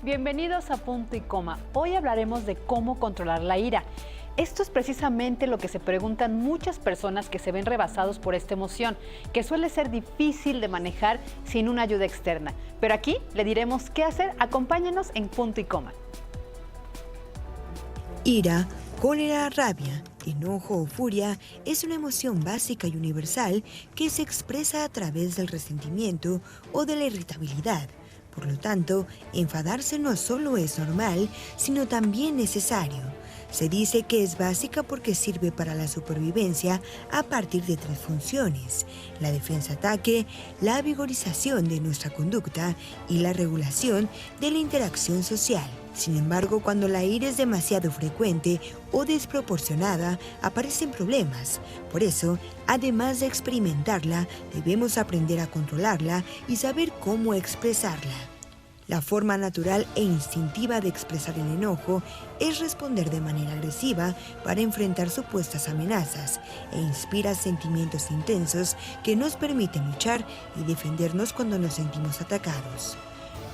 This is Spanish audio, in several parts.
Bienvenidos a Punto y Coma. Hoy hablaremos de cómo controlar la ira. Esto es precisamente lo que se preguntan muchas personas que se ven rebasados por esta emoción, que suele ser difícil de manejar sin una ayuda externa. Pero aquí le diremos qué hacer. Acompáñenos en Punto y Coma. Ira, cólera, rabia, enojo o furia es una emoción básica y universal que se expresa a través del resentimiento o de la irritabilidad. Por lo tanto, enfadarse no solo es normal, sino también necesario. Se dice que es básica porque sirve para la supervivencia a partir de 3 funciones: la defensa-ataque, la vigorización de nuestra conducta y la regulación de la interacción social. Sin embargo, cuando la ira es demasiado frecuente o desproporcionada, aparecen problemas. Por eso, además de experimentarla, debemos aprender a controlarla y saber cómo expresarla. La forma natural e instintiva de expresar el enojo es responder de manera agresiva para enfrentar supuestas amenazas e inspira sentimientos intensos que nos permiten luchar y defendernos cuando nos sentimos atacados.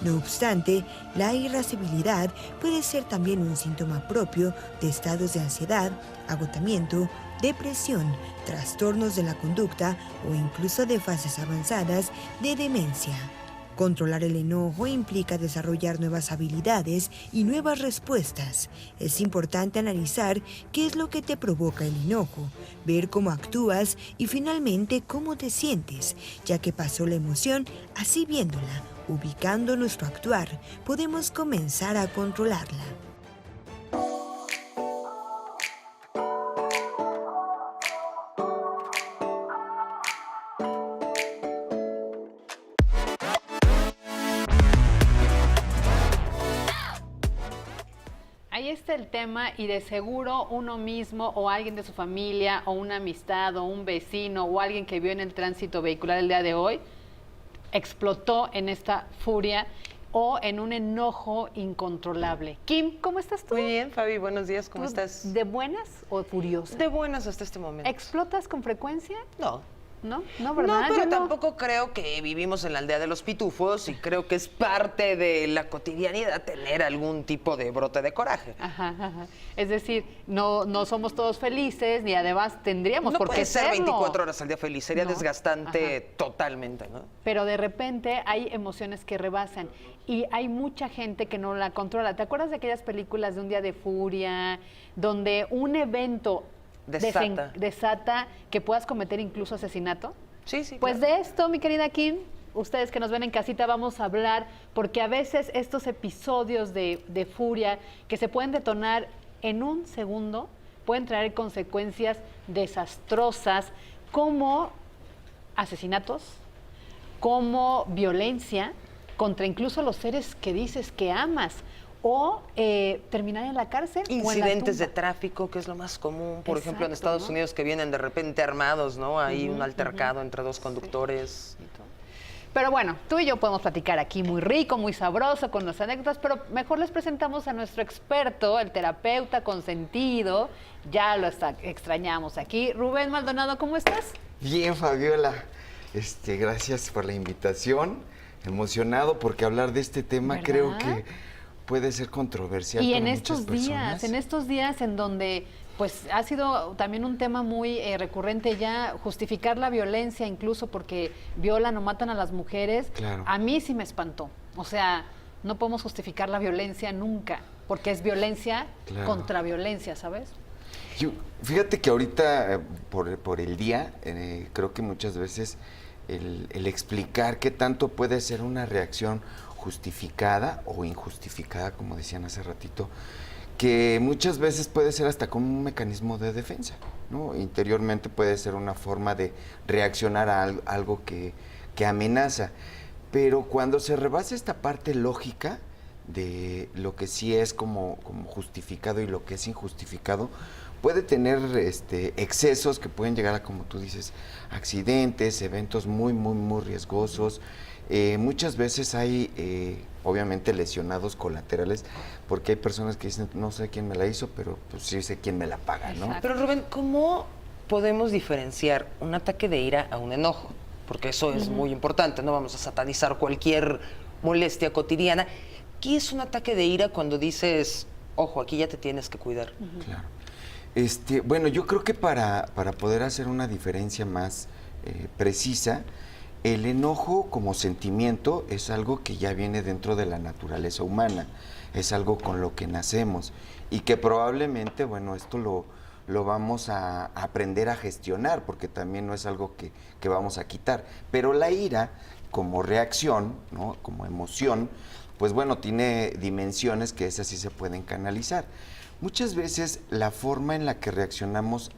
No obstante, la irascibilidad puede ser también un síntoma propio de estados de ansiedad, agotamiento, depresión, trastornos de la conducta o incluso de fases avanzadas de demencia. Controlar el enojo implica desarrollar nuevas habilidades y nuevas respuestas. Es importante analizar qué es lo que te provoca el enojo, ver cómo actúas y finalmente cómo te sientes, ya que pasó la emoción, así viéndola, ubicando nuestro actuar, podemos comenzar a controlarla. Ahí está el tema y de seguro uno mismo o alguien de su familia o una amistad o un vecino o alguien que vio en el tránsito vehicular el día de hoy explotó en esta furia o en un enojo incontrolable. Kim, ¿cómo estás tú? Muy bien, Fabi, buenos días, ¿cómo estás? ¿De buenas o furiosa? De buenas hasta este momento. ¿Explotas con frecuencia? No. ¿No? No, ¿verdad? No, pero Yo tampoco creo que vivimos en la aldea de los pitufos y creo que es parte de la cotidianidad tener algún tipo de brote de coraje. Ajá, ajá. Es decir, no somos todos felices, ni además tendríamos No por qué puede ser serlo. 24 horas al día feliz, sería No, desgastante ajá. totalmente, ¿no? Pero de repente hay emociones que rebasan y hay mucha gente que no la controla. ¿Te acuerdas de aquellas películas de Un día de furia, donde un evento desata que puedas cometer incluso asesinato? Sí, sí. Pues claro. de esto, mi querida Kim, ustedes que nos ven en casita vamos a hablar, porque a veces estos episodios de furia que se pueden detonar en un segundo pueden traer consecuencias desastrosas como asesinatos, como violencia contra incluso los seres que dices que amas, o terminar en la cárcel o en la Incidentes de tumba. tráfico, que es lo más común. Por ejemplo, en Exacto, Estados ¿no? Unidos, que vienen de repente armados, ¿no? Hay un altercado entre dos conductores y todo. Pero bueno, tú y yo podemos platicar aquí muy rico, muy sabroso, con las anécdotas, pero mejor les presentamos a nuestro experto, el terapeuta consentido. Ya lo extrañamos aquí. Rubén Maldonado, ¿cómo estás? Bien, Fabiola. Gracias por la invitación. Emocionado porque hablar de este tema ¿Verdad? creo que puede ser controversial Y para en muchas personas. estos días en donde pues ha sido también un tema muy recurrente ya, justificar la violencia incluso porque violan o matan a las mujeres, Claro. a mí sí me espantó. O sea, no podemos justificar la violencia nunca, porque es violencia Claro. contra violencia, ¿sabes? Fíjate que ahorita, por el día, creo que muchas veces el explicar qué tanto puede ser una reacción justificada o injustificada, como decían hace ratito, que muchas veces puede ser hasta como un mecanismo de defensa, ¿no? Interiormente puede ser una forma de reaccionar a algo que amenaza, pero cuando se rebasa esta parte lógica de lo que sí es como justificado y lo que es injustificado, puede tener excesos que pueden llegar a, como tú dices, accidentes, eventos muy, muy, muy riesgosos. Muchas veces hay, obviamente, lesionados colaterales, porque hay personas que dicen, no sé quién me la hizo, pero pues sí sé quién me la paga, ¿no? Exacto. Pero Rubén, ¿cómo podemos diferenciar un ataque de ira a un enojo? Porque eso es muy importante, no vamos a satanizar cualquier molestia cotidiana. aquí es un ataque de ira cuando dices, ojo, aquí ya te tienes que cuidar? Claro. Bueno, yo creo que para poder hacer una diferencia más precisa, el enojo como sentimiento es algo que ya viene dentro de la naturaleza humana, es algo con lo que nacemos y que probablemente, bueno, esto lo vamos a aprender a gestionar, porque también no es algo que vamos a quitar. Pero la ira, como reacción, ¿no? Como emoción, pues bueno, tiene dimensiones que esas sí se pueden canalizar. Muchas veces la forma en la que reaccionamos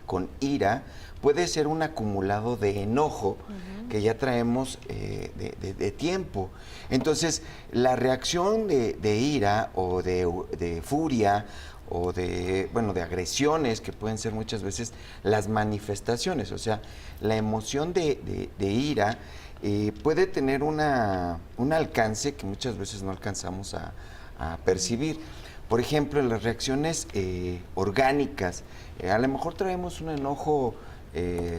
con ira puede ser un acumulado de enojo que ya traemos de tiempo. Entonces, la reacción de ira o de furia o de agresiones, que pueden ser muchas veces las manifestaciones, o sea, la emoción de ira puede tener un alcance que muchas veces no alcanzamos a percibir. Por ejemplo, en las reacciones orgánicas, a lo mejor traemos un enojo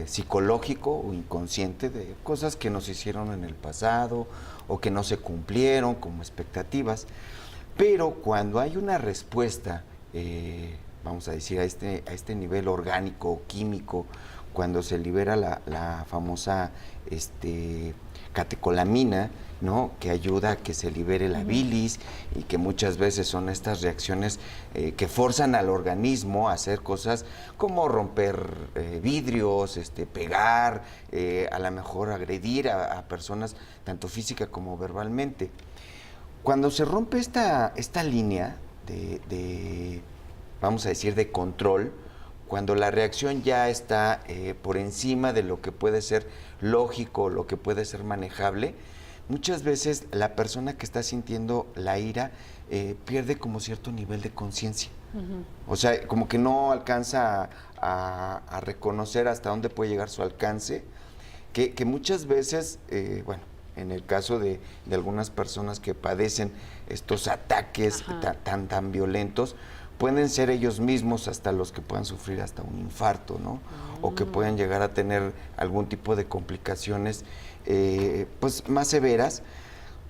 psicológico o inconsciente de cosas que nos hicieron en el pasado o que no se cumplieron como expectativas, pero cuando hay una respuesta, vamos a decir, a este nivel orgánico o químico, cuando se libera la famosa catecolamina, ¿no? Que ayuda a que se libere la bilis y que muchas veces son estas reacciones que forzan al organismo a hacer cosas como romper vidrios, pegar, a lo mejor agredir a personas tanto física como verbalmente. Cuando se rompe esta línea vamos a decir, de control, cuando la reacción ya está por encima de lo que puede ser lógico, lo que puede ser manejable, muchas veces la persona que está sintiendo la ira pierde como cierto nivel de conciencia. O sea, como que no alcanza a reconocer hasta dónde puede llegar su alcance, que muchas veces, bueno, en el caso de algunas personas que padecen estos ataques tan violentos, pueden ser ellos mismos hasta los que puedan sufrir hasta un infarto, ¿no? O que puedan llegar a tener algún tipo de complicaciones pues más severas,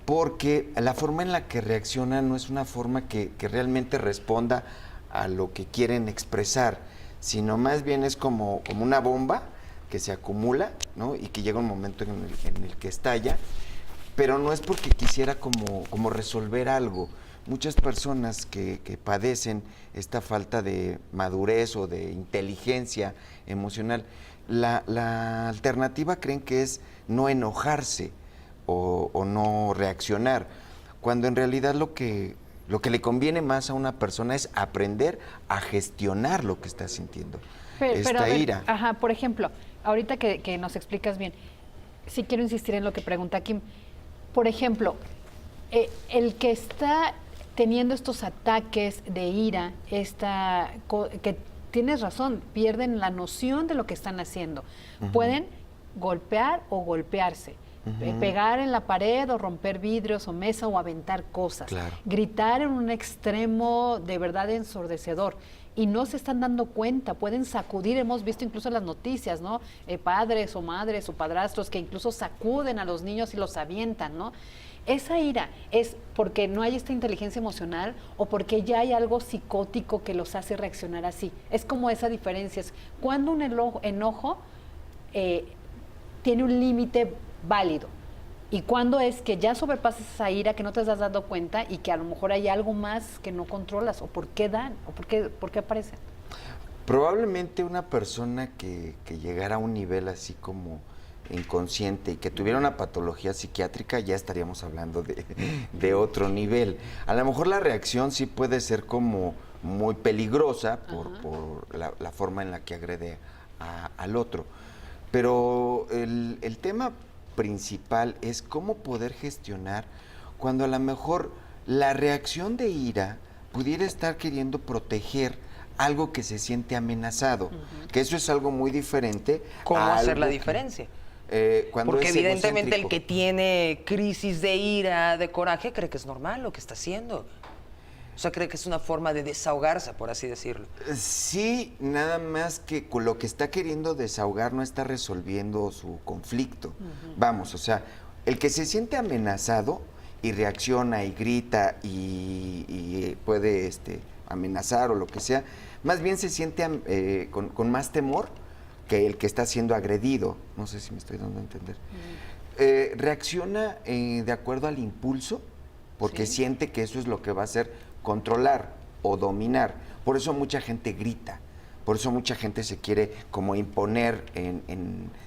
porque la forma en la que reaccionan no es una forma que realmente responda a lo que quieren expresar, sino más bien es como una bomba que se acumula, ¿no? Y que llega un momento en el que estalla, pero no es porque quisiera como resolver algo. Muchas personas que padecen esta falta de madurez o de inteligencia emocional, la alternativa creen que es no enojarse o no reaccionar, cuando en realidad lo que le conviene más a una persona es aprender a gestionar lo que está sintiendo, esta ira. Ajá, por ejemplo, ahorita que nos explicas bien, sí quiero insistir en lo que pregunta Kim. Por ejemplo, el que está teniendo estos ataques de ira, que tienes razón, pierden la noción de lo que están haciendo. Pueden golpear o golpearse, pegar en la pared o romper vidrios o mesa o aventar cosas, claro, gritar en un extremo de verdad ensordecedor. Y no se están dando cuenta, pueden sacudir, hemos visto incluso en las noticias, ¿no? Padres o madres o padrastros que incluso sacuden a los niños y los avientan, ¿no? Esa ira es porque no hay esta inteligencia emocional o porque ya hay algo psicótico que los hace reaccionar así. Es como esa diferencia, es cuando un enojo tiene un límite válido y cuando es que ya sobrepasas esa ira que no te has dado cuenta y que a lo mejor hay algo más que no controlas o por qué dan o por qué aparecen. Probablemente una persona que llegara a un nivel así como inconsciente y que tuviera una patología psiquiátrica, ya estaríamos hablando de otro nivel. A lo mejor la reacción sí puede ser como muy peligrosa por la forma en la que agrede al otro. Pero el tema principal es cómo poder gestionar cuando a lo mejor la reacción de ira pudiera estar queriendo proteger algo que se siente amenazado, que eso es algo muy diferente. ¿Cómo hacer la diferencia? Porque evidentemente el que tiene crisis de ira, de coraje, cree que es normal lo que está haciendo. O sea, cree que es una forma de desahogarse, por así decirlo. Sí, nada más que con lo que está queriendo desahogar no está resolviendo su conflicto. Vamos, o sea, el que se siente amenazado y reacciona y grita y puede amenazar o lo que sea, más bien se siente con más temor que el que está siendo agredido. No sé si me estoy dando a entender. Reacciona de acuerdo al impulso, porque siente que eso es lo que va a hacer controlar o dominar. Por eso mucha gente grita, por eso mucha gente se quiere como imponer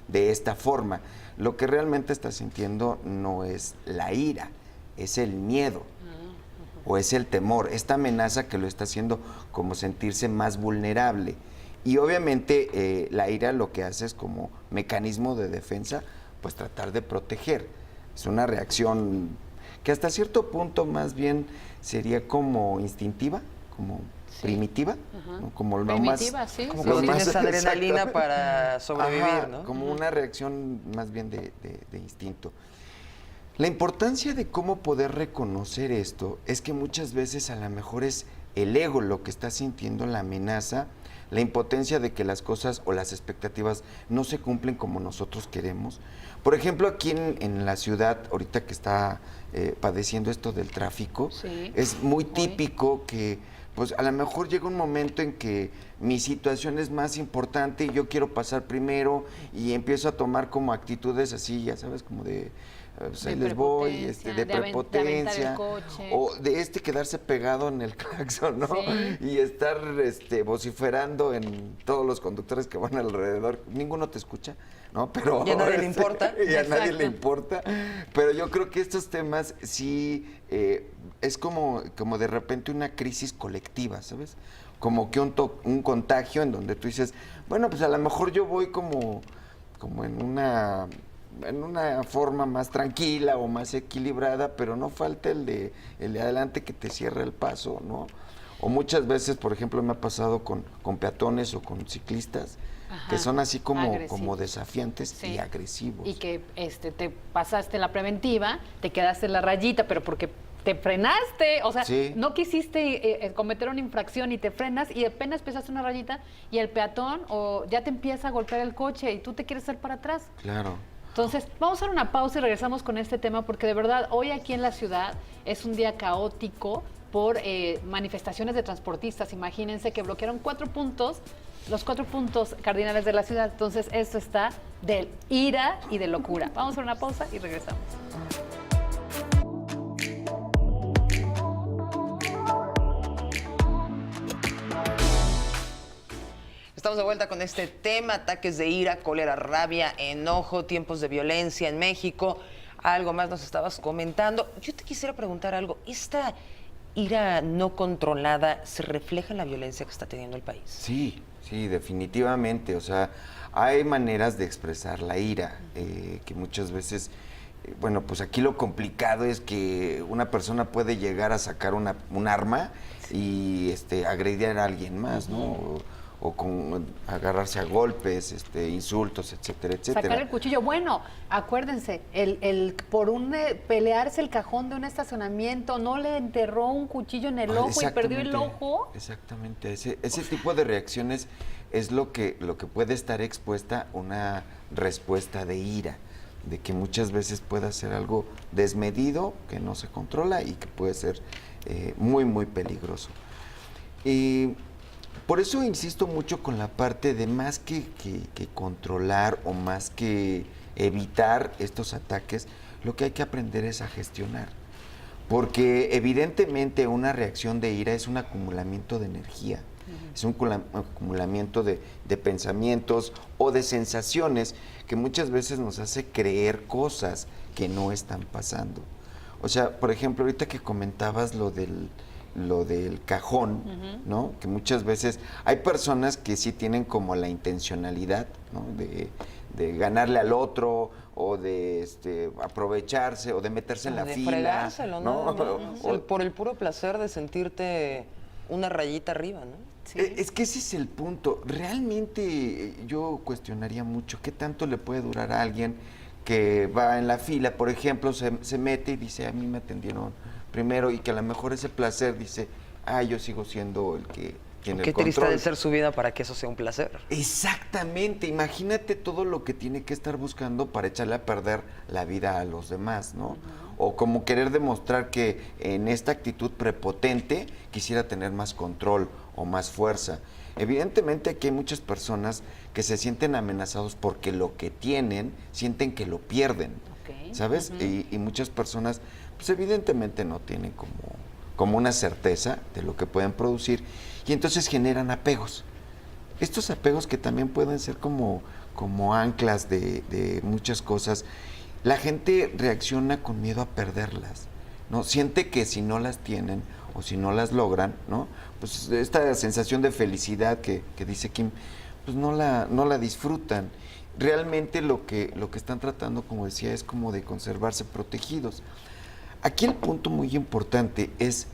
de esta forma. Lo que realmente está sintiendo no es la ira, es el miedo o es el temor, esta amenaza que lo está haciendo como sentirse más vulnerable. Y obviamente la ira lo que hace es como mecanismo de defensa, pues tratar de proteger. Es una reacción que hasta cierto punto más bien sería como instintiva, como primitiva, ¿no? Como lo primitiva, más, sí. Como Sí, cuando sí. tienes adrenalina para sobrevivir, Ajá, ¿no? como una reacción más bien de instinto. La importancia de cómo poder reconocer esto es que muchas veces a lo mejor es el ego lo que está sintiendo la amenaza, la impotencia de que las cosas o las expectativas no se cumplen como nosotros queremos. Por ejemplo, aquí en la ciudad, ahorita que está padeciendo esto del tráfico, es muy típico que pues a lo mejor llega un momento en que mi situación es más importante y yo quiero pasar primero y empiezo a tomar como actitudes así, ya sabes, como de pues ahí les voy, de prepotencia, o de quedarse pegado en el claxon, ¿no? Sí. Y estar vociferando en todos los conductores que van alrededor. Ninguno te escucha, ¿no? Pero y a nadie le importa. Y a nadie le importa. Pero yo creo que estos temas sí es como de repente una crisis colectiva, ¿sabes? Como que un contagio en donde tú dices, bueno, pues a lo mejor yo voy como en una forma más tranquila o más equilibrada, pero no falta el de adelante que te cierra el paso, ¿no? O muchas veces, por ejemplo, me ha pasado con peatones o con ciclistas, que son así como desafiantes y agresivos. Y que te pasaste la preventiva, te quedaste en la rayita, pero porque te frenaste, o sea, no quisiste cometer una infracción y te frenas y apenas pisaste una rayita y el peatón ya te empieza a golpear el coche y tú te quieres hacer para atrás. Claro. Entonces, vamos a hacer una pausa y regresamos con este tema porque de verdad hoy aquí en la ciudad es un día caótico por manifestaciones de transportistas. Imagínense que bloquearon 4 puntos, los 4 puntos cardinales de la ciudad. Entonces, esto está de ira y de locura. Vamos a hacer una pausa y regresamos. Estamos de vuelta con este tema, ataques de ira, cólera, rabia, enojo, tiempos de violencia en México. Algo más nos estabas comentando. Yo te quisiera preguntar algo. ¿Esta ira no controlada se refleja en la violencia que está teniendo el país? Sí, definitivamente. O sea, hay maneras de expresar la ira que muchas veces... Bueno, pues aquí lo complicado es que una persona puede llegar a sacar un arma y agredir a alguien más, ¿no? O con agarrarse a golpes, insultos, etcétera, etcétera. Sacar el cuchillo. Bueno, acuérdense, por pelearse el cajón de un estacionamiento, no le enterró un cuchillo en el ojo y perdió el ojo. Exactamente, ese tipo de reacciones es lo que puede estar expuesta una respuesta de ira, de que muchas veces pueda ser algo desmedido, que no se controla y que puede ser muy, muy peligroso. Y por eso insisto mucho con la parte de más que controlar o más que evitar estos ataques, lo que hay que aprender es a gestionar. Porque evidentemente una reacción de ira es un acumulamiento de energía, es un acumulamiento de pensamientos o de sensaciones que muchas veces nos hace creer cosas que no están pasando. O sea, por ejemplo, ahorita que comentabas lo del cajón, ¿no? Que muchas veces hay personas que sí tienen como la intencionalidad, ¿no? de ganarle al otro o de aprovecharse o de meterse en la fila. De fregárselo, ¿no? Por el puro placer de sentirte una rayita arriba, ¿no? Sí. Es que ese es el punto. Realmente yo cuestionaría mucho qué tanto le puede durar a alguien que va en la fila, por ejemplo, se mete y dice, a mí me atendieron primero, y que a lo mejor ese placer dice, yo sigo siendo el que tiene Qué el control. triste de ser su vida para que eso sea un placer. Exactamente, imagínate todo lo que tiene que estar buscando para echarle a perder la vida a los demás, ¿no? O como querer demostrar que en esta actitud prepotente quisiera tener más control o más fuerza. Evidentemente aquí hay muchas personas que se sienten amenazados porque lo que tienen sienten que lo pierden, ¿sabes? Y muchas personas, pues evidentemente no tienen como una certeza de lo que pueden producir y entonces generan apegos. Estos apegos que también pueden ser como anclas de muchas cosas, la gente reacciona con miedo a perderlas, ¿no? Siente que si no las tienen o si no las logran, ¿no? Pues esta sensación de felicidad que dice Kim, pues no la disfrutan. Realmente lo que están tratando, como decía, es como de conservarse protegidos. Aquí el punto muy importante es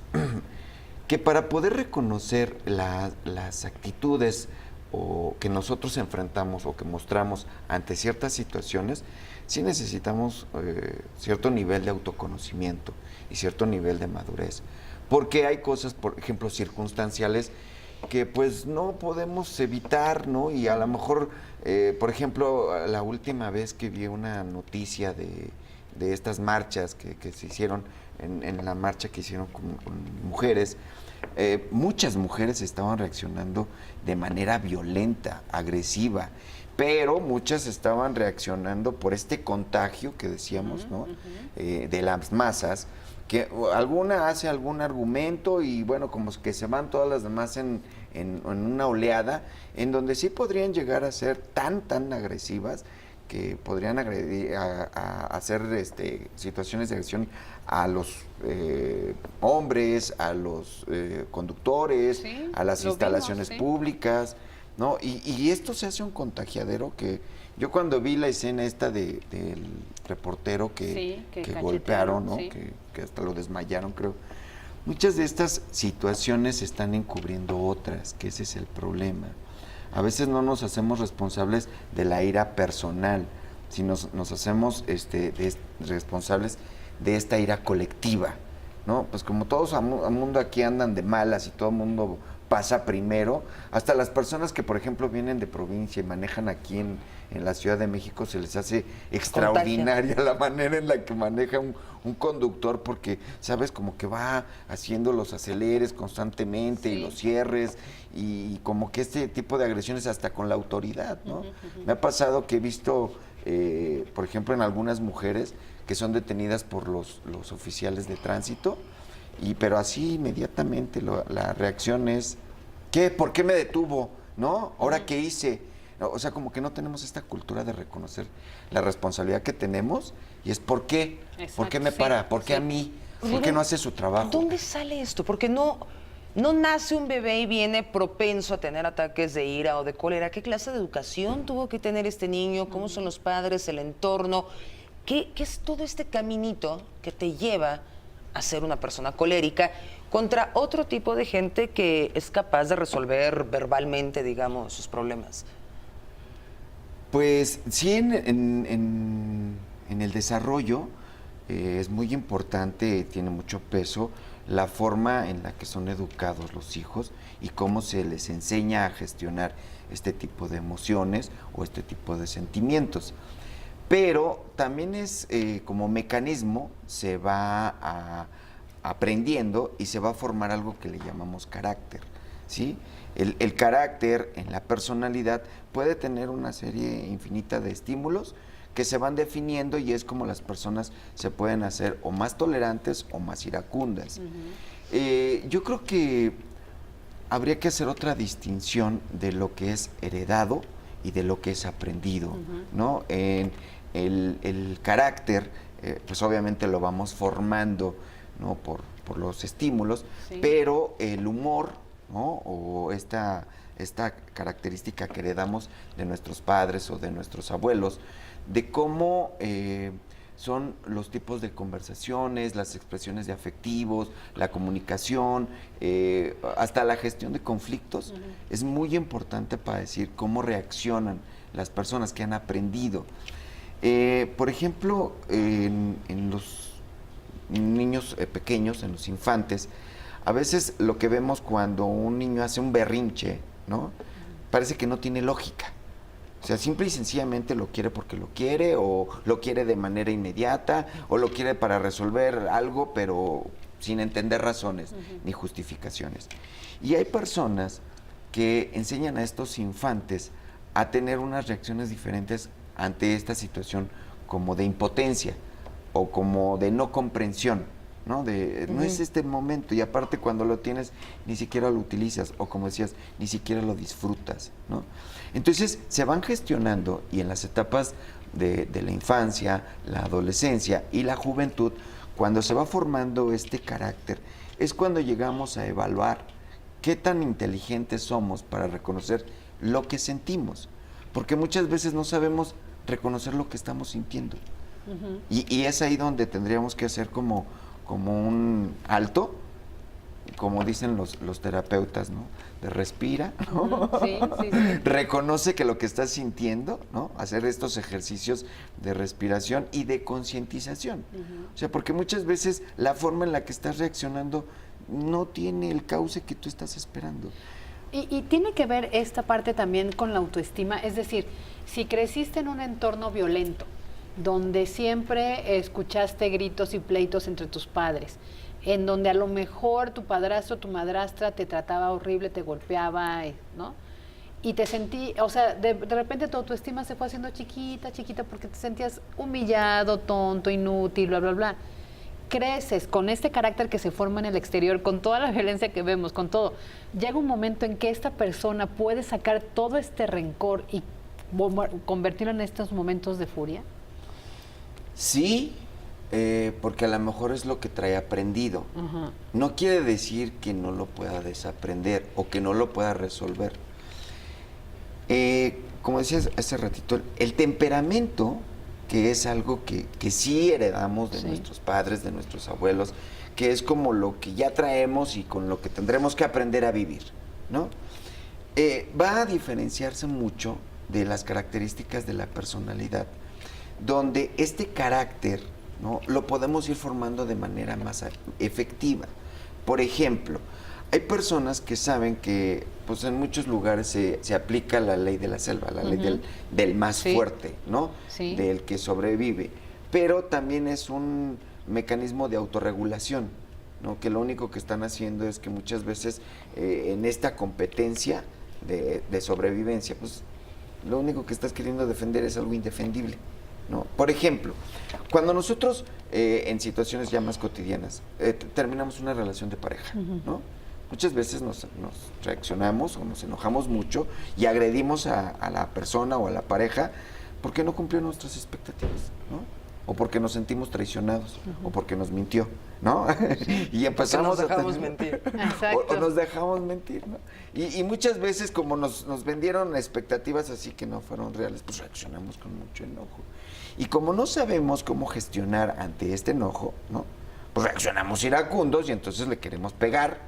que para poder reconocer las actitudes o que nosotros enfrentamos o que mostramos ante ciertas situaciones, sí necesitamos cierto nivel de autoconocimiento y cierto nivel de madurez. Porque hay cosas, por ejemplo, circunstanciales que pues no podemos evitar, ¿no? Y a lo mejor, por ejemplo, la última vez que vi una noticia de estas marchas que se hicieron, en la marcha que hicieron con mujeres, muchas mujeres estaban reaccionando de manera violenta, agresiva, pero muchas estaban reaccionando por este contagio que decíamos, ¿no? De las masas, que alguna hace algún argumento y bueno, como que se van todas las demás en una oleada, en donde sí podrían llegar a ser tan agresivas que podrían agredir, a hacer situaciones de agresión a los hombres, a los conductores, sí, a las instalaciones vimos, sí. públicas, ¿no? Y esto se hace un contagiadero que yo cuando vi la escena esta del reportero que golpearon, ¿no? Sí. Que hasta lo desmayaron, creo. Muchas de estas situaciones están encubriendo otras, que ese es el problema. A veces no nos hacemos responsables de la ira personal, sino nos hacemos responsables de esta ira colectiva, ¿no? Pues como todos al mundo aquí andan de malas y todo el mundo pasa primero, hasta las personas que, por ejemplo, vienen de provincia y manejan aquí en la Ciudad de México, se les hace extraordinaria la manera en la que maneja un conductor, porque, ¿sabes? Como que va haciendo los aceleres constantemente y los cierres, y como que este tipo de agresiones hasta con la autoridad, ¿no? Me ha pasado que he visto, por ejemplo, en algunas mujeres que son detenidas por los oficiales de tránsito, pero así inmediatamente la reacción es, ¿qué? ¿Por qué me detuvo? ¿No? ¿Ahora qué hice? No, o sea, como que no tenemos esta cultura de reconocer la responsabilidad que tenemos y es ¿por qué? Exacto, ¿Por qué me para? ¿Por qué a mí? ¿Por qué no hace su trabajo? ¿Dónde sale esto? Porque no nace un bebé y viene propenso a tener ataques de ira o de cólera. ¿Qué clase de educación tuvo que tener este niño? ¿Cómo son los padres, el entorno? ¿Qué es todo este caminito que te lleva a ser una persona colérica contra otro tipo de gente que es capaz de resolver verbalmente, digamos, sus problemas? Pues sí, en el desarrollo es muy importante, tiene mucho peso la forma en la que son educados los hijos y cómo se les enseña a gestionar este tipo de emociones o este tipo de sentimientos. Pero también es como mecanismo, se va aprendiendo y se va a formar algo que le llamamos carácter, ¿sí? El carácter en la personalidad puede tener una serie infinita de estímulos que se van definiendo y es como las personas se pueden hacer o más tolerantes o más iracundas. Yo creo que habría que hacer otra distinción de lo que es heredado y de lo que es aprendido, ¿no? En el carácter, pues obviamente lo vamos formando, ¿no? por los estímulos, pero el humor, ¿no? O esta característica que heredamos de nuestros padres o de nuestros abuelos, de cómo son los tipos de conversaciones, las expresiones de afectivos, la comunicación, hasta la gestión de conflictos, es muy importante para decir cómo reaccionan las personas que han aprendido. Por ejemplo, en los niños pequeños, en los infantes, A veces lo que vemos cuando un niño hace un berrinche, ¿no? Parece que no tiene lógica. O sea, simple y sencillamente lo quiere porque lo quiere, o lo quiere de manera inmediata, o lo quiere para resolver algo, pero sin entender razones ni justificaciones. Y hay personas que enseñan a estos infantes a tener unas reacciones diferentes ante esta situación, como de impotencia o como de no comprensión, ¿no? No es este el momento, y aparte cuando lo tienes ni siquiera lo utilizas, o como decías, ni siquiera lo disfrutas, ¿no? Entonces se van gestionando, y en las etapas de la infancia, la adolescencia y la juventud, cuando se va formando este carácter, es cuando llegamos a evaluar qué tan inteligentes somos para reconocer lo que sentimos, porque muchas veces no sabemos reconocer lo que estamos sintiendo. Y es ahí donde tendríamos que hacer como un alto, como dicen los terapeutas, ¿no? De respira, ¿no? Sí. Reconoce que lo que estás sintiendo, ¿no? Hacer estos ejercicios de respiración y de concientización. O sea, porque muchas veces la forma en la que estás reaccionando no tiene el cauce que tú estás esperando. Y tiene que ver esta parte también con la autoestima, es decir, si creciste en un entorno violento, donde siempre escuchaste gritos y pleitos entre tus padres, en donde a lo mejor tu padrastro o tu madrastra te trataba horrible, te golpeaba, ¿no? Y te sentí, o sea, de repente tu autoestima se fue haciendo chiquita, porque te sentías humillado, tonto, inútil, bla, bla, bla. Creces con este carácter que se forma en el exterior, con toda la violencia que vemos, con todo. Llega un momento en que esta persona puede sacar todo este rencor y convertirlo en estos momentos de furia. Sí, porque a lo mejor es lo que trae aprendido. No quiere decir que no lo pueda desaprender o que no lo pueda resolver. Como decías hace ratito, el temperamento, que es algo que sí heredamos de nuestros padres, de nuestros abuelos, que es como lo que ya traemos y con lo que tendremos que aprender a vivir, ¿no? Va a diferenciarse mucho de las características de la personalidad, donde este carácter, ¿no? Lo podemos ir formando de manera más efectiva. Por ejemplo, hay personas que saben que pues en muchos lugares se aplica la ley de la selva, la ley del más fuerte, ¿no? Sí. Del que sobrevive. Pero también es un mecanismo de autorregulación, ¿no? Que lo único que están haciendo es que muchas veces en esta competencia de sobrevivencia, pues lo único que estás queriendo defender es algo indefendible, ¿no? Por ejemplo, cuando nosotros en situaciones ya más cotidianas terminamos una relación de pareja, ¿no? Muchas veces nos reaccionamos o nos enojamos mucho y agredimos a la persona o a la pareja porque no cumplió nuestras expectativas, ¿no? O porque nos sentimos traicionados, o porque nos mintió, ¿no? Y empezamos nos dejamos mentir. O nos dejamos mentir, ¿no? Y muchas veces como nos vendieron expectativas así que no fueron reales, pues reaccionamos con mucho enojo. Y como no sabemos cómo gestionar ante este enojo, ¿no? Pues reaccionamos iracundos y entonces le queremos pegar,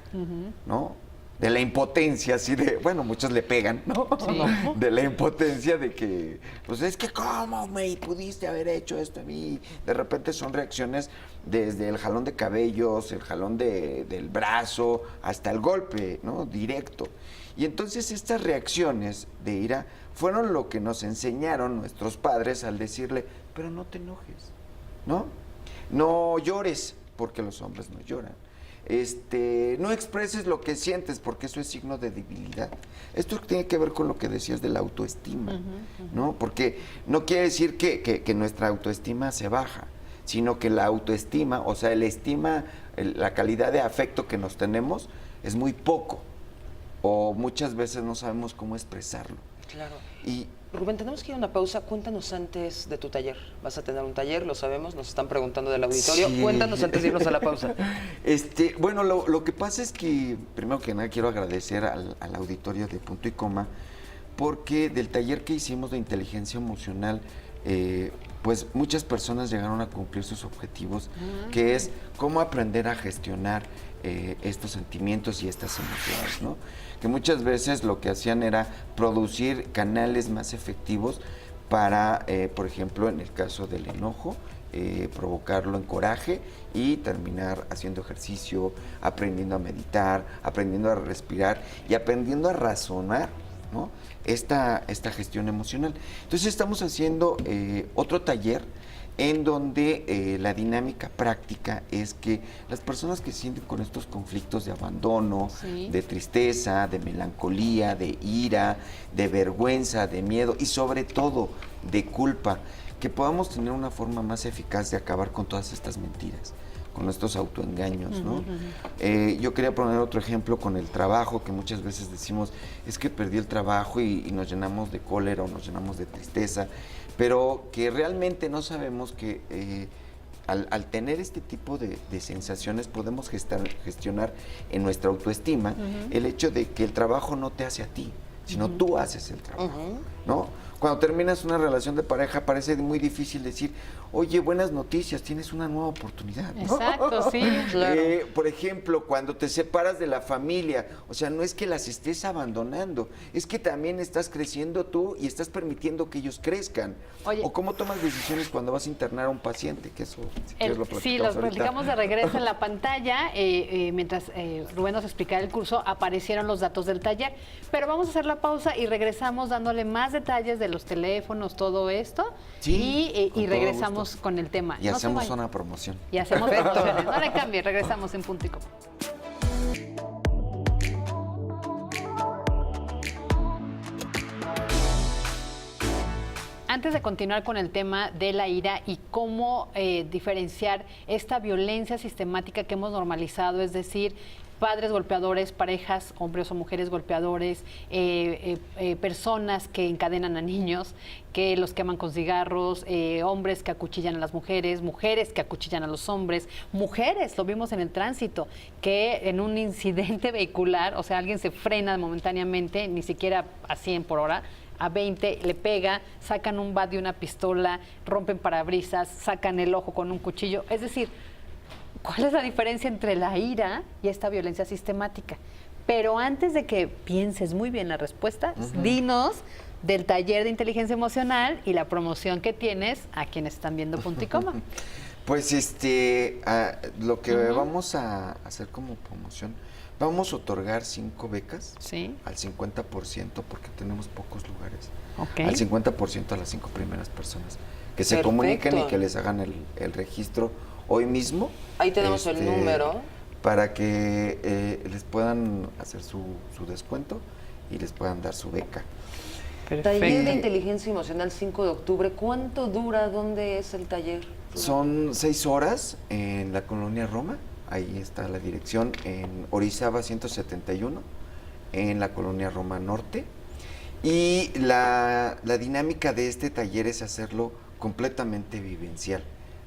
¿no? De la impotencia, así de, bueno, muchos le pegan, ¿no? Sí. De la impotencia de que, pues es que ¿cómo me pudiste haber hecho esto a mí? De repente son reacciones desde el jalón de cabellos, el jalón del brazo, hasta el golpe, ¿no? Directo. Y entonces estas reacciones de ira fueron lo que nos enseñaron nuestros padres al decirle, pero no te enojes, ¿no? No llores, porque los hombres no lloran. No expreses lo que sientes, porque eso es signo de debilidad. Esto tiene que ver con lo que decías de la autoestima, ¿no? Porque no quiere decir que nuestra autoestima se baja, sino que la autoestima, o sea, la calidad de afecto que nos tenemos es muy poco, o muchas veces no sabemos cómo expresarlo. Claro. Y Rubén, tenemos que ir a una pausa. Cuéntanos antes de tu taller. Vas a tener un taller, lo sabemos, nos están preguntando del auditorio. Sí. Cuéntanos antes de irnos a la pausa. Bueno, lo que pasa es que, primero que nada, quiero agradecer al auditorio de Punto y Coma, porque del taller que hicimos de inteligencia emocional, pues muchas personas llegaron a cumplir sus objetivos, que es cómo aprender a gestionar estos sentimientos y estas emociones, ¿no? Que muchas veces lo que hacían era producir canales más efectivos para, por ejemplo, en el caso del enojo, provocarlo en coraje y terminar haciendo ejercicio, aprendiendo a meditar, aprendiendo a respirar y aprendiendo a razonar, ¿no? Esta gestión emocional. Entonces estamos haciendo otro taller en donde la dinámica práctica es que las personas que sienten con estos conflictos de abandono, Sí. de tristeza, de melancolía, de ira, de vergüenza, de miedo y sobre todo de culpa, que podamos tener una forma más eficaz de acabar con todas estas mentiras, con estos autoengaños, ¿no? Yo quería poner otro ejemplo con el trabajo, que muchas veces decimos, es que perdí el trabajo y nos llenamos de cólera o nos llenamos de tristeza, pero que realmente no sabemos que al tener este tipo de sensaciones podemos gestionar en nuestra autoestima el hecho de que el trabajo no te hace a ti, sino tú haces el trabajo, ¿no? Cuando terminas una relación de pareja parece muy difícil decir, oye, buenas noticias, tienes una nueva oportunidad, ¿no? Exacto, sí, claro. Por ejemplo, cuando te separas de la familia, o sea, no es que las estés abandonando, es que también estás creciendo tú y estás permitiendo que ellos crezcan. Oye. O cómo tomas decisiones cuando vas a internar a un paciente, que eso, si quieres, lo Sí, platicamos los ahorita. platicamos de regreso en la pantalla. Mientras Rubén nos explicaba el curso, aparecieron los datos del taller. Pero vamos a hacer la pausa y regresamos dándole más detalles de los teléfonos, todo esto. Sí, y con todo regresamos gusto. con el tema. Y No se hacemos vayan. una promoción. Y hacemos promociones. No le cambie, regresamos en Punto y Coma. Antes de continuar con el tema de la ira y cómo diferenciar esta violencia sistemática que hemos normalizado, es decir, padres golpeadores, parejas, hombres o mujeres golpeadores, personas que encadenan a niños, que los queman con cigarros, hombres que acuchillan a las mujeres, mujeres que acuchillan a los hombres, mujeres, lo vimos en el tránsito, que en un incidente vehicular, o sea, alguien se frena momentáneamente, ni siquiera a 100 por hora, a 20, le pega, sacan un bat y una pistola, rompen parabrisas, sacan el ojo con un cuchillo. Es decir, ¿cuál es la diferencia entre la ira y esta violencia sistemática? Pero antes de que pienses muy bien la respuesta, dinos del taller de inteligencia emocional y la promoción que tienes a quienes están viendo Punto y Coma. Pues lo que vamos a hacer como promoción, vamos a otorgar 5 becas Sí. al 50% porque tenemos pocos lugares. Ok. Al 50% a las 5 primeras personas que se Perfecto. comuniquen y que les hagan el registro hoy mismo. Ahí tenemos el número. Para que les puedan hacer su descuento y les puedan dar su beca. Taller de inteligencia emocional 5 de octubre. ¿Cuánto dura? ¿Dónde es el taller? Son 6 horas en la colonia Roma. Ahí está la dirección, en Orizaba 171, en la colonia Roma Norte. Y la dinámica de este taller es hacerlo completamente vivencial.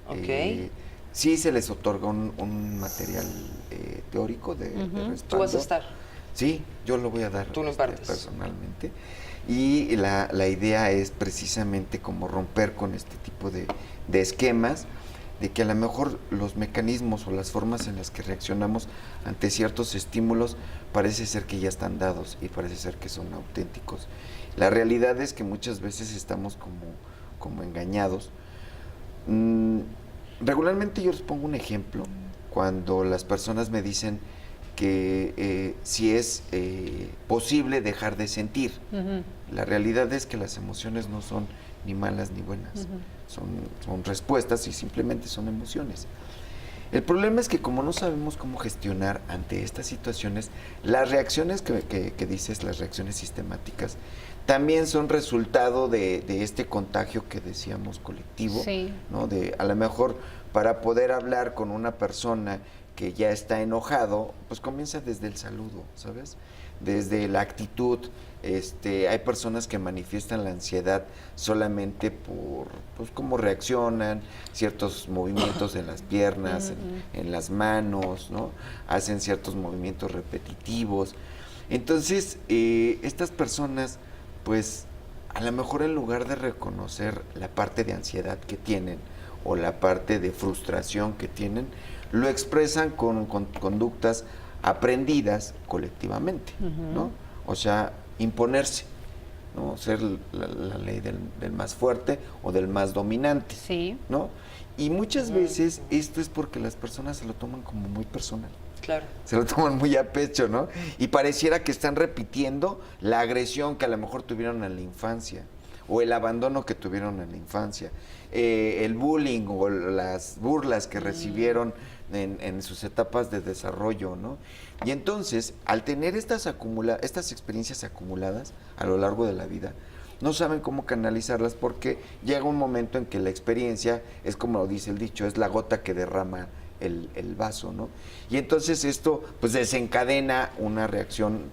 Ok. Sí se les otorga un material teórico de respaldo. ¿Tú vas a estar? Sí, yo lo voy a dar Tú lo impartes. personalmente. Y la idea es precisamente como romper con este tipo de esquemas, de que a lo mejor los mecanismos o las formas en las que reaccionamos ante ciertos estímulos parece ser que ya están dados y parece ser que son auténticos. La realidad es que muchas veces estamos como engañados. Regularmente yo les pongo un ejemplo cuando las personas me dicen que si es posible dejar de sentir. La realidad es que las emociones no son ni malas ni buenas, son respuestas y simplemente son emociones. El problema es que como no sabemos cómo gestionar ante estas situaciones, las reacciones que dices, las reacciones sistemáticas, también son resultado de este contagio que decíamos colectivo, Sí. ¿no? De a lo mejor para poder hablar con una persona que ya está enojado, pues comienza desde el saludo, ¿sabes? Desde la actitud. Hay personas que manifiestan la ansiedad solamente por pues cómo reaccionan, ciertos movimientos en las piernas, en las manos, ¿no? Hacen ciertos movimientos repetitivos. Entonces, estas personas, pues, a lo mejor en lugar de reconocer la parte de ansiedad que tienen o la parte de frustración que tienen, lo expresan con conductas aprendidas colectivamente, ¿no? O sea, imponerse. ¿no? Ser la ley del más fuerte o del más dominante, Sí. ¿no? Y muchas veces esto es porque las personas se lo toman como muy personal. Claro. Se lo toman muy a pecho, ¿no? Y pareciera que están repitiendo la agresión que a lo mejor tuvieron en la infancia o el abandono que tuvieron en la infancia, el bullying o las burlas que recibieron en sus etapas de desarrollo, ¿no? Y entonces, al tener estas experiencias acumuladas a lo largo de la vida, no saben cómo canalizarlas porque llega un momento en que la experiencia es como dice el dicho, es la gota que derrama el vaso, ¿no? Y entonces esto pues desencadena una reacción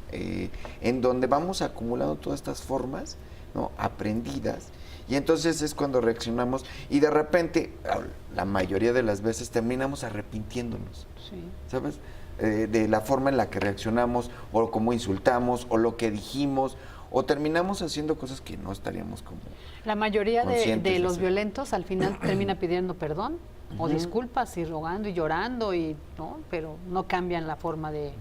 en donde vamos acumulando todas estas formas, ¿no? Aprendidas, y entonces es cuando reaccionamos y de repente, la mayoría de las veces terminamos arrepintiéndonos, Sí. ¿sabes? De la forma en la que reaccionamos o cómo insultamos o lo que dijimos o terminamos haciendo cosas que no estaríamos como La mayoría conscientes de los hacer. violentos al final termina pidiendo perdón o disculpas y rogando y llorando, ¿no? Pero no cambian la forma de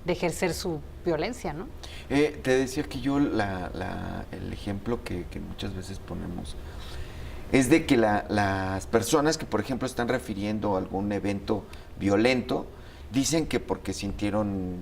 ejercer su violencia, ¿no? Te decía que yo el ejemplo que muchas veces ponemos es de que las personas que, por ejemplo, están refiriendo a algún evento violento, dicen que porque sintieron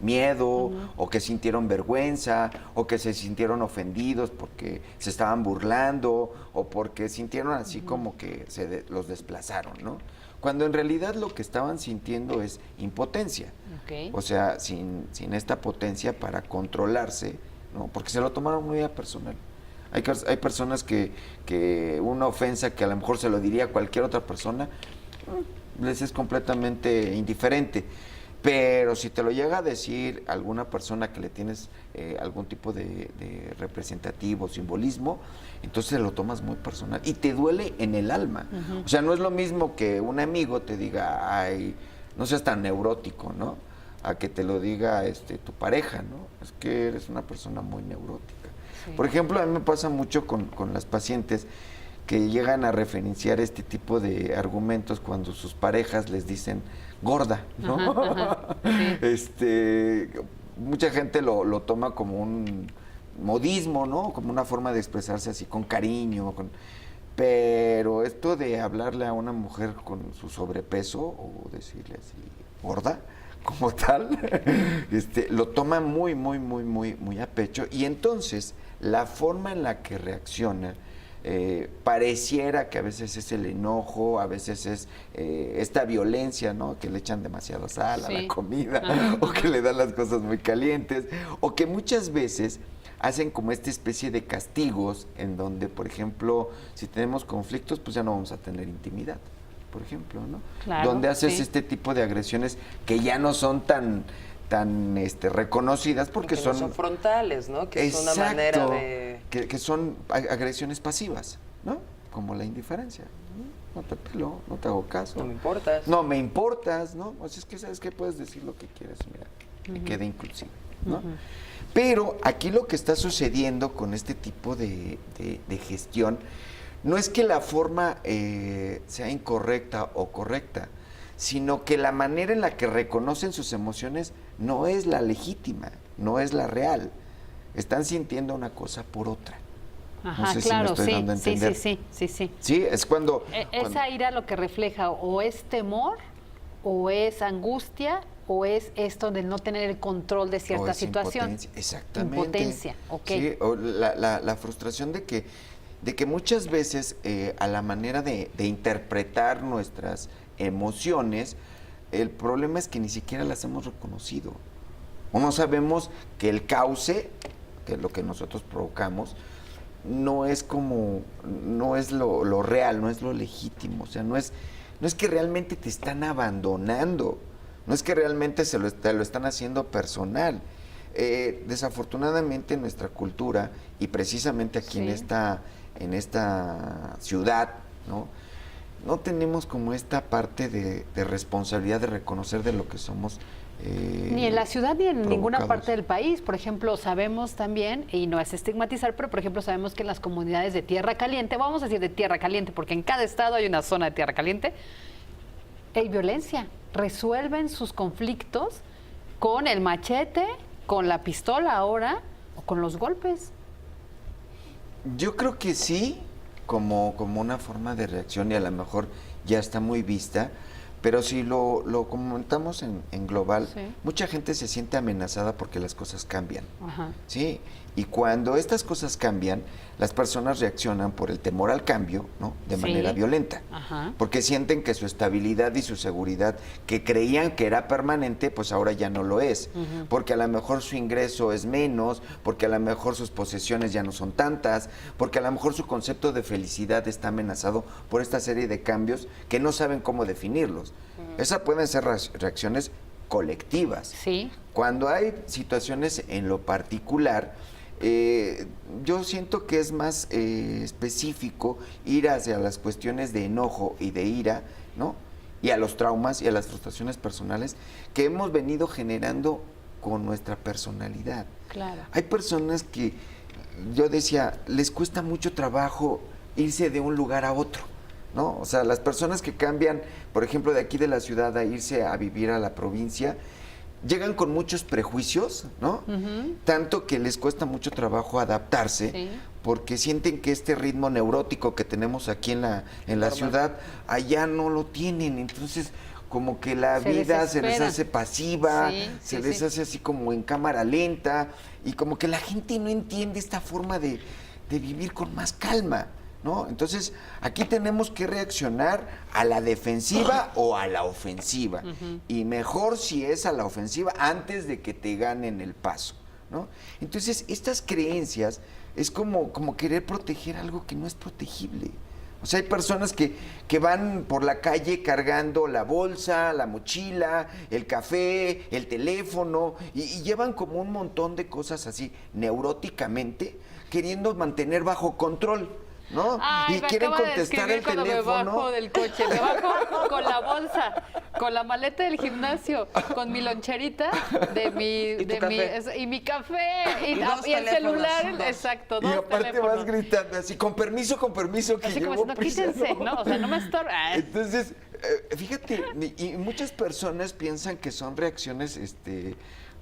miedo o que sintieron vergüenza o que se sintieron ofendidos porque se estaban burlando o porque sintieron así como que los desplazaron, ¿no? Cuando en realidad lo que estaban sintiendo es impotencia. Okay. O sea, sin esta potencia para controlarse, ¿no? Porque se lo tomaron muy a personal. Hay personas que una ofensa que a lo mejor se lo diría a cualquier otra persona, les es completamente indiferente. Pero si te lo llega a decir alguna persona que le tienes algún tipo de representativo, simbolismo, entonces lo tomas muy personal y te duele en el alma. O sea, no es lo mismo que un amigo te diga, ay, no seas tan neurótico, ¿no? A que te lo diga tu pareja, ¿no? Es que eres una persona muy neurótica. Sí. Por ejemplo, a mí me pasa mucho con las pacientes que llegan a referenciar este tipo de argumentos cuando sus parejas les dicen gorda, ¿no? Ajá, sí. Mucha gente lo toma como un modismo, ¿no? Como una forma de expresarse así con cariño, pero esto de hablarle a una mujer con su sobrepeso o decirle así gorda como tal, lo toma muy, muy, muy, muy, muy a pecho, y entonces la forma en la que reacciona pareciera que a veces es el enojo, a veces es esta violencia, ¿no? Que le echan demasiada sal a la comida, o que le dan las cosas muy calientes, o que muchas veces hacen como esta especie de castigos en donde, por ejemplo, si tenemos conflictos, pues ya no vamos a tener intimidad, por ejemplo, ¿no? Claro, donde haces sí. este tipo de agresiones que ya no son tan reconocidas porque no son frontales, ¿no? Que es una manera de... Que son agresiones pasivas, ¿no? Como la indiferencia. No te pelo, no te hago caso. No me importas. No me importas, ¿no? O sea, es que sabes que puedes decir lo que quieras, mira, me queda inclusive, ¿no? Pero aquí lo que está sucediendo con este tipo de gestión no es que la forma sea incorrecta o correcta, sino que la manera en la que reconocen sus emociones no es la legítima, no es la real. Están sintiendo una cosa por otra. Ajá, No sé claro, si me estoy dando a entender. sí. Sí, es cuando... Esa ira lo que refleja o es temor, o es angustia, o es esto de no tener el control de cierta es situación. impotencia, exactamente. Impotencia, ok. Sí, o la frustración de que muchas veces a la manera de interpretar nuestras emociones, el problema es que ni siquiera las hemos reconocido. O no sabemos que el cauce, que es lo que nosotros provocamos, no es lo real, no es lo legítimo. O sea, no es que realmente te están abandonando, no es que realmente te lo están haciendo personal. Desafortunadamente en nuestra cultura, y precisamente aquí en esta ciudad, no tenemos como esta parte de responsabilidad de reconocer de lo que somos. Ni en la ciudad ni en ninguna provocados. parte del país. Por ejemplo, sabemos también, y no es estigmatizar, pero por ejemplo sabemos que en las comunidades de Tierra Caliente, vamos a decir de Tierra Caliente, porque en cada estado hay una zona de Tierra Caliente, hay violencia. Resuelven sus conflictos con el machete, con la pistola ahora, con los golpes. Yo creo que sí, como una forma de reacción y a lo mejor ya está muy vista, pero si lo comentamos en global, Sí. mucha gente se siente amenazada porque las cosas cambian. Ajá. Sí, y cuando estas cosas cambian, las personas reaccionan por el temor al cambio, ¿no? De Sí. manera violenta. Ajá. Porque sienten que su estabilidad y su seguridad, que creían que era permanente, pues ahora ya no lo es. Porque a lo mejor su ingreso es menos, porque a lo mejor sus posesiones ya no son tantas, porque a lo mejor su concepto de felicidad está amenazado por esta serie de cambios que no saben cómo definirlos. Esas pueden ser reacciones colectivas. Sí. Cuando hay situaciones en lo particular, yo siento que es más específico ir hacia las cuestiones de enojo y de ira, ¿no? Y a los traumas y a las frustraciones personales que hemos venido generando con nuestra personalidad. Claro. Hay personas que, yo decía, les cuesta mucho trabajo irse de un lugar a otro, ¿no? O sea, las personas que cambian, por ejemplo, de aquí de la ciudad a irse a vivir a la provincia, llegan con muchos prejuicios, ¿no? Tanto que les cuesta mucho trabajo adaptarse, Sí. porque sienten que este ritmo neurótico que tenemos aquí en la ciudad, allá no lo tienen. Entonces, como que la Se vida se les desesperan. hace pasiva, Sí, se sí, les sí. hace así como en cámara lenta, y como que la gente no entiende esta forma de vivir con más calma, ¿no? Entonces, aquí tenemos que reaccionar a la defensiva o a la ofensiva. Y mejor si es a la ofensiva antes de que te ganen el paso, ¿no? Entonces, estas creencias es como querer proteger algo que no es protegible. O sea, hay personas que van por la calle cargando la bolsa, la mochila, el café, el teléfono, y llevan como un montón de cosas así, neuróticamente, queriendo mantener bajo control, ¿no? Ay, y me quieren acaba de contestar escribir el cuando teléfono. me bajo del coche, me bajo con la bolsa, con la maleta del gimnasio, con mi loncherita de ¿Y tu café? y mi café Y dos y el teléfonos, celular, dos. exacto, Y dos aparte teléfonos. vas gritando así, con permiso, que Así como llevo diciendo, prisa, quítense, ¿no? O sea, no me estorba. Entonces, fíjate, y muchas personas piensan que son reacciones,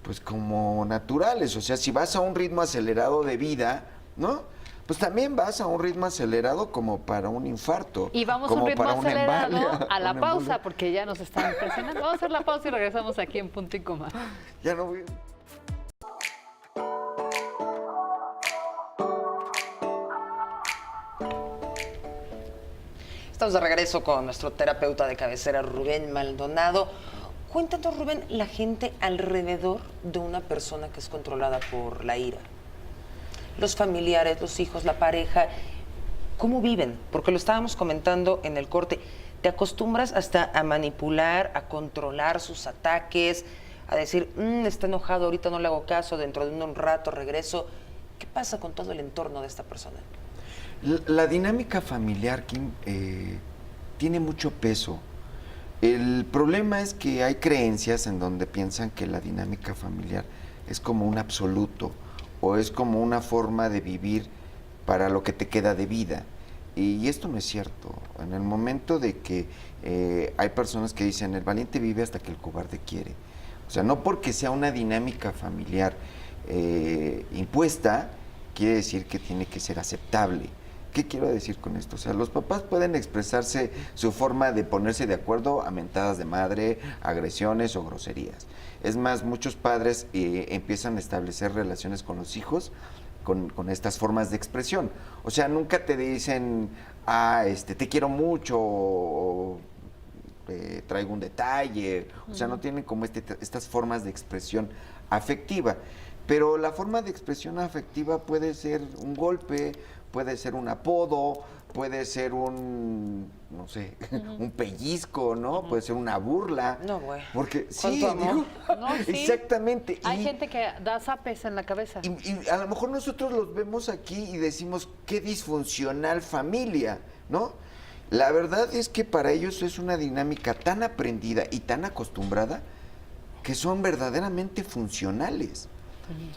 pues como naturales. O sea, si vas a un ritmo acelerado de vida, ¿no? Pues también vas a un ritmo acelerado como para un infarto. Y vamos a como un ritmo para una acelerado embolia, a la una pausa, embolia. porque ya nos están presionando. Vamos a hacer la pausa y regresamos aquí en Punto y Coma. Ya no voy. Estamos de regreso con nuestro terapeuta de cabecera, Rubén Maldonado. Cuéntanos, Rubén, la gente alrededor de una persona que es controlada por la ira. Los familiares, los hijos, la pareja, ¿cómo viven? Porque lo estábamos comentando en el corte. Te acostumbras hasta a manipular, a controlar sus ataques, a decir, está enojado, ahorita no le hago caso, dentro de un rato regreso. ¿Qué pasa con todo el entorno de esta persona? La dinámica familiar, Kim, tiene mucho peso. El problema es que hay creencias en donde piensan que la dinámica familiar es como un absoluto o es como una forma de vivir para lo que te queda de vida. Y esto no es cierto. En el momento de que hay personas que dicen, el valiente vive hasta que el cobarde quiere. O sea, no porque sea una dinámica familiar impuesta, quiere decir que tiene que ser aceptable. ¿Qué quiero decir con esto? O sea, los papás pueden expresarse su forma de ponerse de acuerdo a mentadas de madre, agresiones o groserías. Es más, muchos padres empiezan a establecer relaciones con los hijos con estas formas de expresión. O sea, nunca te dicen, te quiero mucho, o traigo un detalle. O sea, no tienen como estas formas de expresión afectiva. Pero la forma de expresión afectiva puede ser un golpe, puede ser un apodo, puede ser un, no sé, un pellizco, ¿no? Puede ser una burla. No, güey. Porque ¿Con sí, tu amor? digo, No, sí. exactamente. Hay gente que da zapes en la cabeza. Y a lo mejor nosotros los vemos aquí y decimos, qué disfuncional familia, ¿no? La verdad es que para ellos es una dinámica tan aprendida y tan acostumbrada que son verdaderamente funcionales.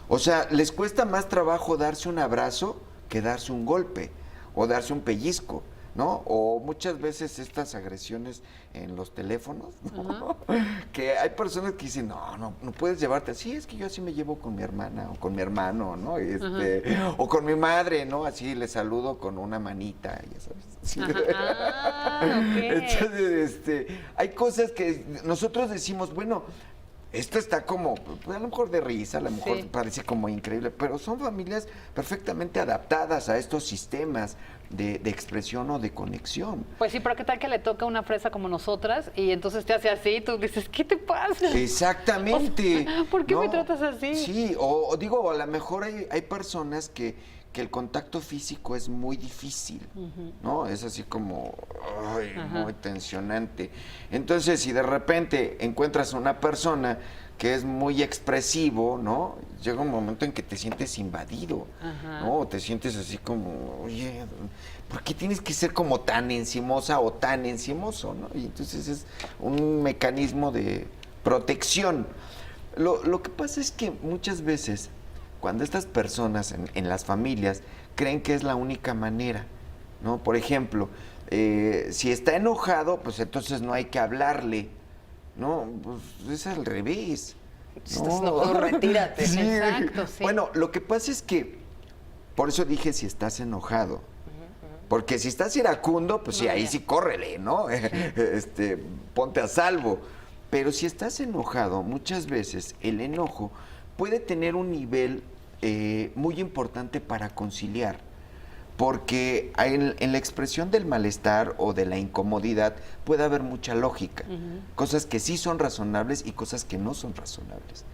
O sea, les cuesta más trabajo darse un abrazo que darse un golpe o darse un pellizco. ¿no? O muchas veces estas agresiones en los teléfonos, ¿no? Que hay personas que dicen, no puedes llevarte así, es que yo así me llevo con mi hermana o con mi hermano, ¿no? O con mi madre, ¿no? Así le saludo con una manita, ya sabes. Sí. Okay. Entonces, hay cosas que nosotros decimos, bueno, esto está como, pues, a lo mejor de risa, a lo mejor parece como increíble, pero son familias perfectamente adaptadas a estos sistemas de expresión o de conexión. Pues sí, pero ¿qué tal que le toca una fresa como nosotras y entonces te hace así y tú dices, ¿qué te pasa? Exactamente. O sea, ¿por qué me tratas así? Sí, o digo, a lo mejor hay personas que el contacto físico es muy difícil, ¿no? Es así como muy tensionante. Entonces, si de repente encuentras a una persona que es muy expresivo, ¿no? Llega un momento en que te sientes invadido, ¿no? Te sientes así como, oye, ¿por qué tienes que ser como tan encimosa o tan encimoso, ¿no? Y entonces es un mecanismo de protección. Lo que pasa es que muchas veces cuando estas personas en las familias creen que es la única manera, ¿no? Por ejemplo, si está enojado, pues entonces no hay que hablarle, ¿no? Pues es al revés. Si estás enojado, retírate. Sí. Exacto, sí. Bueno, lo que pasa es que, por eso dije si estás enojado, porque si estás iracundo, pues sí, ahí sí córrele, ¿no? Ponte a salvo. Pero si estás enojado, muchas veces el enojo puede tener un nivel muy importante para conciliar, porque en la expresión del malestar o de la incomodidad puede haber mucha lógica, cosas que sí son razonables y cosas que no son razonables.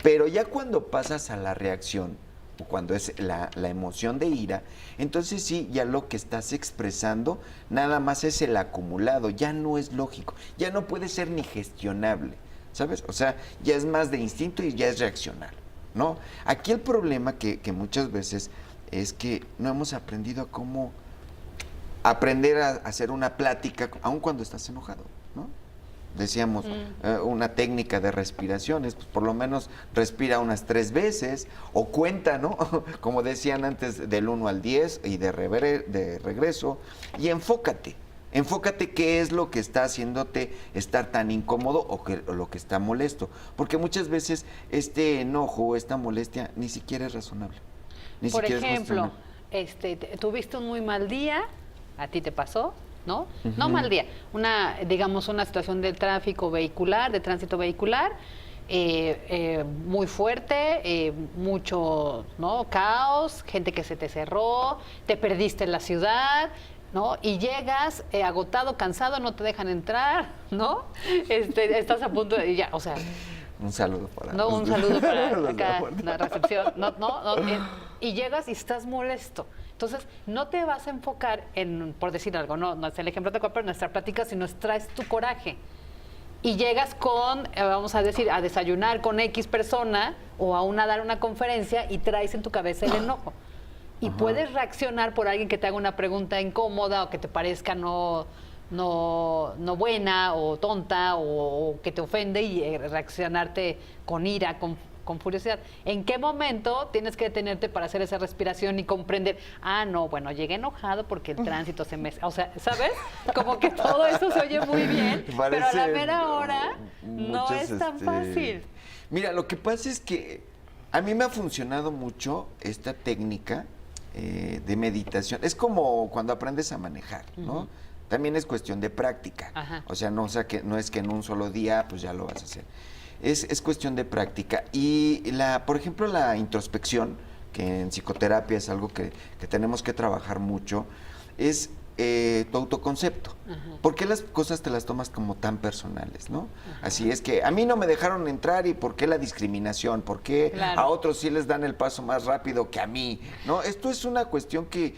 Pero ya cuando pasas a la reacción, o cuando es la emoción de ira, entonces sí, ya lo que estás expresando nada más es el acumulado, ya no es lógico, ya no puede ser ni gestionable, ¿sabes? O sea, ya es más de instinto y ya es reaccionar, ¿no? Aquí el problema que muchas veces es que no hemos aprendido a cómo aprender a hacer una plática aun cuando estás enojado, ¿no? Decíamos, una técnica de respiraciones, pues por lo menos respira unas 3 veces o cuenta, ¿no? Como decían antes, del 1 al 10 y de regreso, y enfócate. Enfócate qué es lo que está haciéndote estar tan incómodo o lo que está molesto. Porque muchas veces este enojo, esta molestia, ni siquiera es razonable. Por ejemplo, tuviste un muy mal día, a ti te pasó, ¿no? No mal día, digamos una situación de tráfico vehicular, de tránsito vehicular, muy fuerte, mucho, ¿no? Caos, gente que se te cerró, te perdiste en la ciudad, ¿no? Y llegas agotado, cansado, no te dejan entrar, ¿no? Estás a punto de, ya, o sea... Un saludo para... No, un saludo para acá, la recepción. Y llegas y estás molesto. Entonces, no te vas a enfocar en, por decir algo, no es el ejemplo de cual, pero nuestra plática, sino traes tu coraje. Y llegas con, vamos a decir, a desayunar con X persona o a dar una conferencia y traes en tu cabeza el enojo. Y puedes reaccionar por alguien que te haga una pregunta incómoda o que te parezca no buena o tonta o que te ofende y reaccionarte con ira, con curiosidad. ¿En qué momento tienes que detenerte para hacer esa respiración y comprender, llegué enojado porque el tránsito se me... O sea, ¿sabes? Como que todo eso se oye muy bien, pero a la mera hora no es tan fácil. Mira, lo que pasa es que a mí me ha funcionado mucho esta técnica de meditación. Es como cuando aprendes a manejar, ¿no? También es cuestión de práctica. O sea, no es que en un solo día pues ya lo vas a hacer. Es cuestión de práctica. Y por ejemplo, la introspección, que en psicoterapia es algo que tenemos que trabajar mucho, es tu autoconcepto. ¿Por qué las cosas te las tomas como tan personales, no? Así es que a mí no me dejaron entrar y ¿por qué la discriminación? ¿Por qué a otros sí les dan el paso más rápido que a mí? ¿No? Esto es una cuestión que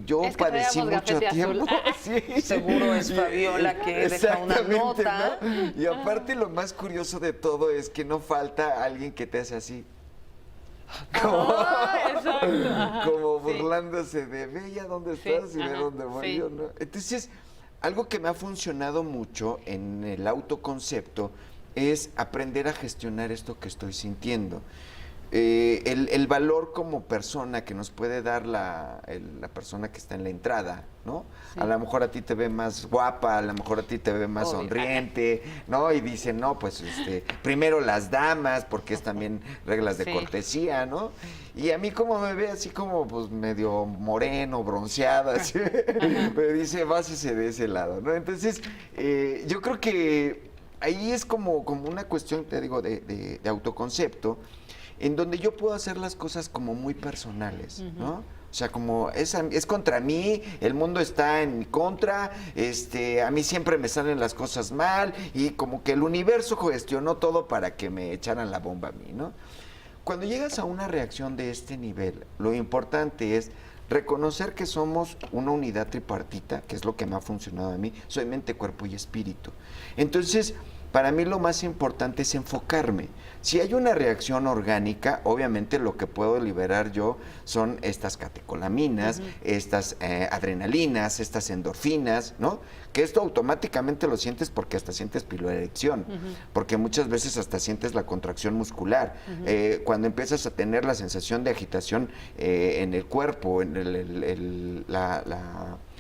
yo padecí mucho tiempo. Sí. Seguro es Fabiola que deja una nota. ¿No? Y aparte lo más curioso de todo es que no falta alguien que te hace así. Como burlándose de ve ya dónde estás y ve dónde voy yo, ¿no? Entonces, algo que me ha funcionado mucho en el autoconcepto es aprender a gestionar esto que estoy sintiendo. el valor como persona que nos puede dar la persona que está en la entrada, ¿no? Sí. A lo mejor a ti te ve más guapa, a lo mejor a ti te ve más sonriente, ¿no? Y dicen, no, pues primero las damas, porque es también reglas de cortesía, ¿no? Y a mí como me ve así como pues medio moreno, bronceado, así, me dice, básese de ese lado, ¿no? Entonces, yo creo que ahí es como una cuestión, te digo, de autoconcepto, en donde yo puedo hacer las cosas como muy personales, ¿no? O sea, como es contra mí, el mundo está en mi contra, a mí siempre me salen las cosas mal y como que el universo gestionó todo para que me echaran la bomba a mí, ¿no? Cuando llegas a una reacción de este nivel, lo importante es reconocer que somos una unidad tripartita, que es lo que me ha funcionado a mí, soy mente, cuerpo y espíritu. Entonces, para mí lo más importante es enfocarme. Si hay una reacción orgánica, obviamente lo que puedo liberar yo son estas catecolaminas, estas adrenalinas, estas endorfinas, ¿no? Que esto automáticamente lo sientes porque hasta sientes piloerección, porque muchas veces hasta sientes la contracción muscular. Cuando empiezas a tener la sensación de agitación en el cuerpo, en el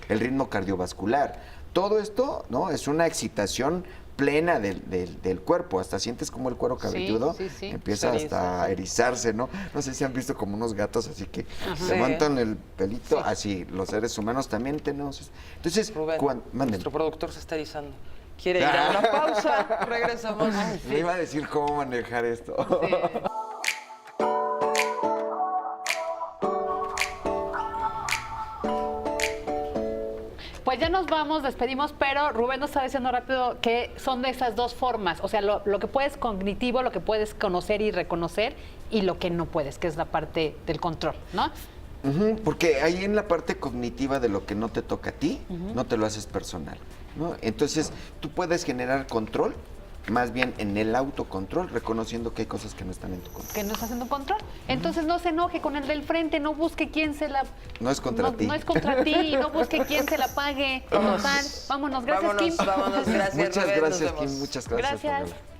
ritmo cardiovascular. Todo esto, ¿no? Es una excitación plena del cuerpo, hasta sientes como el cuero cabelludo empieza hasta a erizarse, ¿no? No sé si han visto como unos gatos así que levantan el pelito, así los seres humanos también tenemos. Entonces, Rubén, nuestro productor se está erizando. ¿Quiere ir a una pausa? Regresamos. Me iba a decir cómo manejar esto. Sí. Pues ya nos vamos, despedimos, pero Rubén nos está diciendo rápido que son de esas dos formas, o sea, lo que puedes cognitivo, lo que puedes conocer y reconocer, y lo que no puedes, que es la parte del control, ¿no? Porque ahí en la parte cognitiva de lo que no te toca a ti, no te lo haces personal, ¿no? Entonces, tú puedes generar control, más bien en el autocontrol, reconociendo que hay cosas que no están en tu control. Que no está haciendo control. Entonces no se enoje con el del frente, no busque quién se la... No es contra ti. No es contra ti, no busque quién se la pague. Total, vámonos, gracias, Kim. Vámonos, gracias, Muchas Rubén, gracias, nos Kim, vemos. muchas gracias. Gracias. Fabiola.